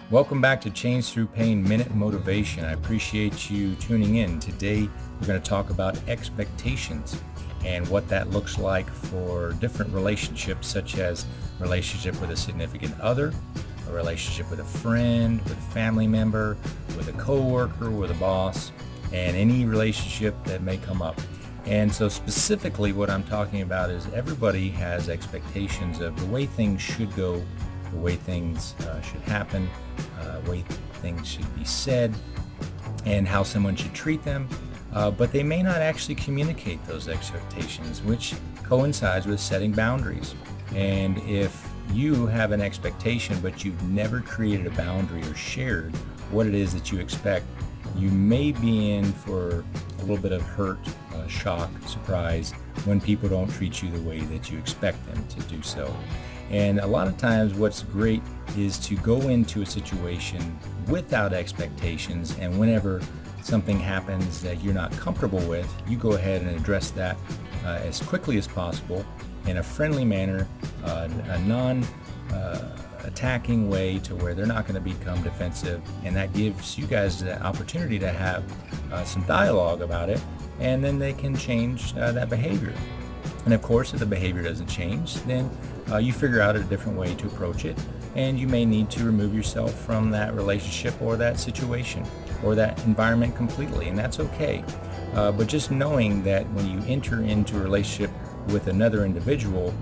Welcome back to Change Through Pain Minute Motivation. I appreciate you tuning in. Today, we're going to talk about expectations and what that looks like for different relationships, such as relationship with a significant other, a relationship with a friend, with a family member, with a coworker, with a boss, and any relationship that may come up. And so specifically what I'm talking about is everybody has expectations of the way things should go, the way things should happen, the way things should be said, and how someone should treat them. But they may not actually communicate those expectations, which coincides with setting boundaries. And if you have an expectation, but you've never created a boundary or shared what it is that you expect, you may be in for a little bit of hurt, shock, surprise when people don't treat you the way that you expect them to do so. And a lot of times what's great is to go into a situation without expectations, and whenever something happens that you're not comfortable with, you go ahead and address that as quickly as possible in a friendly manner, a non-attacking way to where they're not going to become defensive, and that gives you guys the opportunity to have some dialogue about it, and then they can change that behavior. And of course, if the behavior doesn't change, then you figure out a different way to approach it, and you may need to remove yourself from that relationship or that situation or that environment completely, and that's okay. But just knowing that when you enter into a relationship with another individual,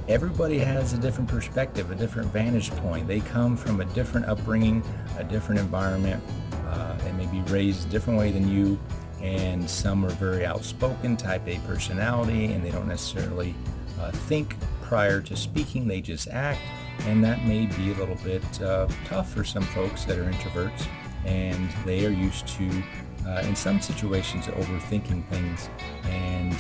everybody has a different perspective, a different vantage point. They come from a different upbringing, a different environment. They may be raised a different way than you, and some are very outspoken, type A personality, and they don't necessarily think prior to speaking, they just act, and that may be a little bit tough for some folks that are introverts, and they are used to, in some situations, overthinking things and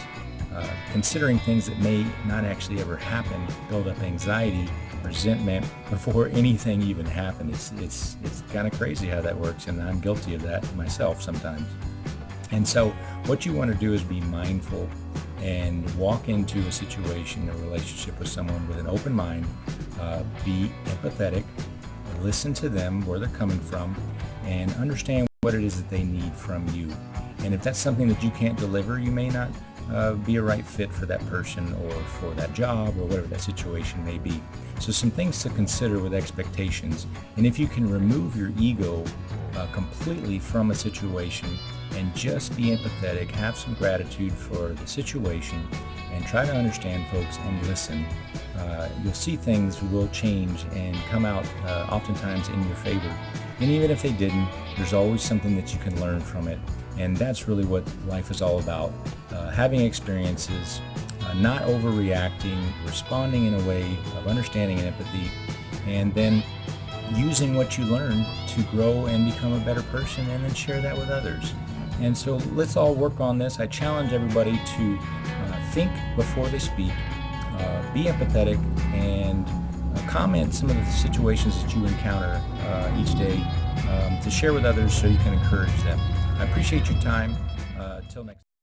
considering things that may not actually ever happen, build up anxiety, resentment before anything even happens. It's kind of crazy how that works, and I'm guilty of that myself sometimes. And so what you want to do is be mindful and walk into a situation, a relationship with someone with an open mind, be empathetic, listen to them, where they're coming from, and understand what it is that they need from you. And if that's something that you can't deliver, you may not be a right fit for that person or for that job or whatever that situation may be. So some things to consider with expectations. And if you can remove your ego completely from a situation and just be empathetic, have some gratitude for the situation, and try to understand folks and listen, you'll see things will change and come out oftentimes in your favor. And even if they didn't, there's always something that you can learn from it. And that's really what life is all about. Having experiences, not overreacting, responding in a way of understanding and empathy, and then using what you learn to grow and become a better person, and then share that with others. And so let's all work on this. I challenge everybody to think before they speak, be empathetic, and comment some of the situations that you encounter each day to share with others so you can encourage them. I appreciate your time. Till next time.